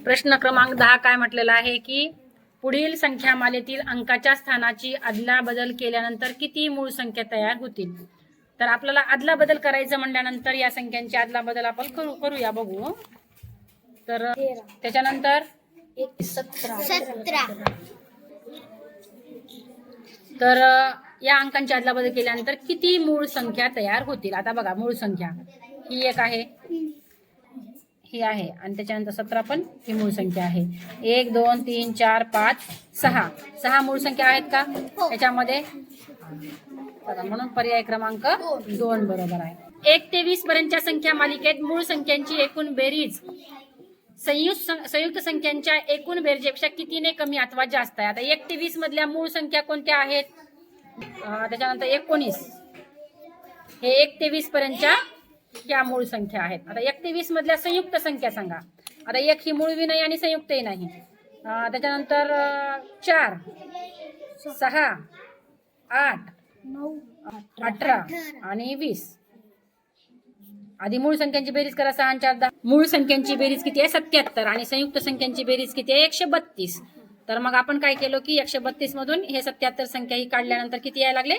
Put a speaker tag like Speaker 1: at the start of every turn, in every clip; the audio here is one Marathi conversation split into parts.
Speaker 1: प्रश्न क्रमांक 10 काय म्हटलेला आहे की पुढील संख्या मालेतील अंकाच्या स्थानाची अदलाबदल केल्यानंतर किती मूळ संख्या तयार होतील। तर आपल्याला अदलाबदल करायचं म्हटल्यानंतर या संख्यांची अदलाबदल आपण करूया बघू। तर त्याच्यानंतर
Speaker 2: 17
Speaker 1: तर या अंकांची अदलाबदल केल्यानंतर किती मूळ संख्या तयार होतील। आता बघा मूळ संख्या ही एक आहे, ही आहे आणि त्याच्यानंतर 17 पण ही मूळ संख्या आहे। 1 2 3 4 5 6 मूळ संख्या आहेत का त्याच्यामध्ये, म्हणून पर्याय क्रमांक 2 बरोबर आहे। 1 ते 20 पर्यंतच्या संख्या मालिकेत मूळ संख्यांची एकूण बेरीज संयुक्त संख्यांच्या एकूण बेरजेपेक्षा कितीने कमी अथवा जास्त आहे। आता 1 ते 20 मधल्या मूळ संख्या कोणत्या आहेत, त्याच्यानंतर 19 हे 1 ते 20 पर्यंतच्या या मूळ संख्या आहेत। आता 1 ते 20 मधल्या संयुक्त संख्या सांगा। आता 1 ही मूळवी नाही आणि संयुक्तही नाही। त्याच्यानंतर 4 6 8
Speaker 2: 9
Speaker 1: 18 आणि 20। आधी मूळ संख्यांची बेरीज करा। 6 आणि 4 10। मूळ संख्यांची बेरीज किती आहे 77 आणि संयुक्त संख्यांची बेरीज किती आहे 132। तर मग आपण काय केलं की 132 मधून हे 77 संख्या ही काढल्यानंतर किती यायला लागले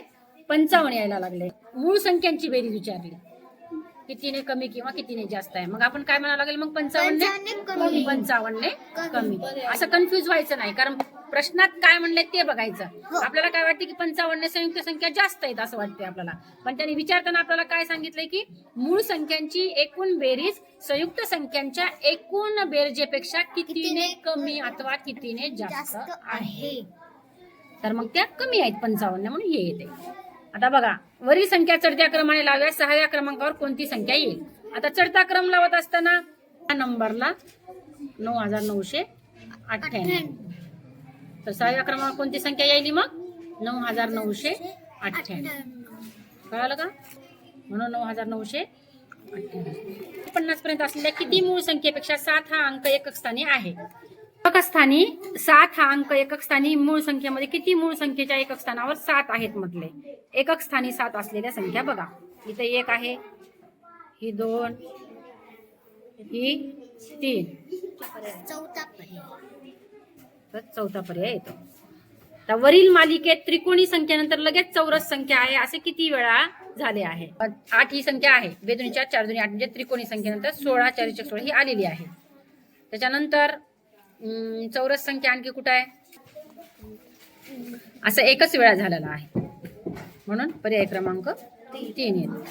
Speaker 1: 55 यायला लागले। मूळ संख्यांची बेरीज विचारली कितीने कमी किंवा कितीने जास्त आहे, मग आपण काय म्हणायला लागेल मग 55 ने कमी। असं कन्फ्युज व्हायचं नाही, कारण प्रश्नात काय म्हणले ते बघायचं। आपल्याला काय वाटते की 55 ने संयुक्त संख्या जास्त आहेत असं वाटते आपल्याला, पण त्यांनी विचारताना आपल्याला काय सांगितलंय की मूळ संख्यांची एकूण बेरीज संयुक्त संख्यांच्या एकूण बेरजेपेक्षा कितीने कमी अथवा कितीने जास्त आहे। तर मग त्या कमी आहेत 55 म्हणून हे येते। आता बघा वरील संख्या चढत्या क्रमाने लाव्या 6व्या क्रमांकावर कोणती संख्या येईल। आता चढता क्रम लावत असताना या नंबरला 9998, तर 6व्या क्रमांकावर कोणती संख्या येईल मग 9998, कळालं का, म्हणून 9998। 50 पर्यंत असलेल्या किती मूळ संख्येपेक्षा 7 हा अंक एकक स्थानी आहे। एकक स्थानी 7 हा अंक एकक स्थानी मूळ संख्येमध्ये किती मूळ संख्येच्या एकक स्थानावर 7 आहेत म्हटले। एकक स्थानी 7 असलेल्या संख्या बघा, इथे 1 आहे, ही 2, ही 3, चौथा पर्याय येतो। तर वरील मालिकेत त्रिकोणी संख्येनंतर लगेच चौरस संख्या आहे असे किती वेळा झाले आहे। 8 ही संख्या आहे, 2 2 4 4 2 8 म्हणजे त्रिकोणी संख्येनंतर 16 4 16 ही आलेली आहे। त्याच्यानंतर चौरस संख्या आणखी कुठे आहे, असं एकच वेळा झालेला आहे, म्हणून पर्याय क्रमांक 3 येतो।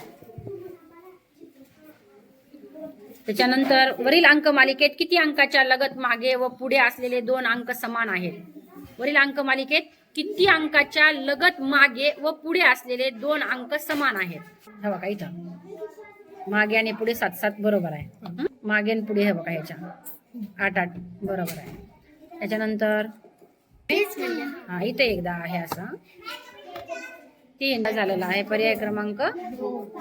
Speaker 1: त्याच्यानंतर वरील अंक मालिकेत किती अंकाच्या लगत मागे व पुढे असलेले 2 अंक समान आहेत। वरील अंक मालिकेत किती अंकाच्या लगत मागे व पुढे असलेले 2 अंक समान आहेत। हे बघा इथं मागे आणि पुढे 7 7 बरोबर आहे, मागे आणि पुढे हे बघा ह्याच्या 8 8 बरोबर आहे। त्याच्यानंतर हा इथे एकदा आहे असं 3 झालेला आहे, पर्याय क्रमांक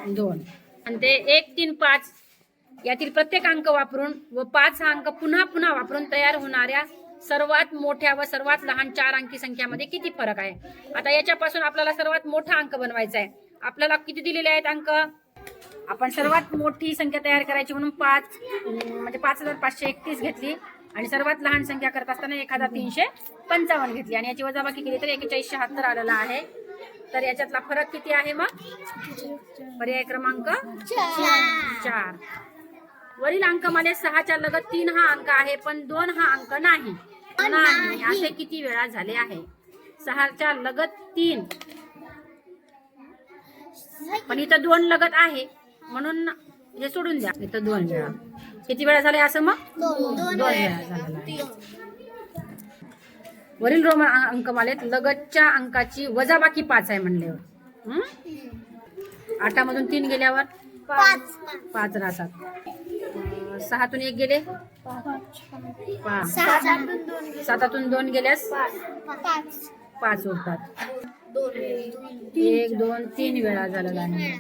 Speaker 1: 2। आणि ते 1 3 5 यातील प्रत्येक अंक वापरून व 5 हा अंक पुन्हा पुन्हा वापरून तयार होणाऱ्या सर्वात मोठ्या व सर्वात लहान 4 अंकी संख्यामध्ये किती फरक आहे। आता याच्यापासून आपल्याला सर्वात मोठा अंक बनवायचा आहे। आपल्याला किती दिलेले आहेत अंक, आपण सर्वात मोठी संख्या तयार करायची म्हणून 5 म्हणजे 5531 घेतली आणि सर्वात लहान संख्या करत असताना 1355 घेतली आणि याची वजाबाकी केली तर 4176 आलेला आहे। तर याच्यातला फरक किती आहे मग, पर्याय क्रमांक 4। वरील अंकमालेत 6च्या लगत 3 हा अंक आहे पण 2 हा अंक नाही, असे किती वेळा झाले आहे। 6च्या लगत 3 पण इथं 2 लगत आहे म्हणून हे सोडून द्या, इथं 2 वेळा किती वेळा झाले असं मग 2 वेळा झालेला आहे। वरील रोमन अंकमालेत लगतच्या अंकाची वजाबाकी 5 आहे म्हणल्यावर 8 मधून 3 गेल्यावर 5 राहतात, 6तून 1 गेले 5, 7तून 2 गेल्यास 5 उरतात। 1 2 3 वेळा झालेला आहे।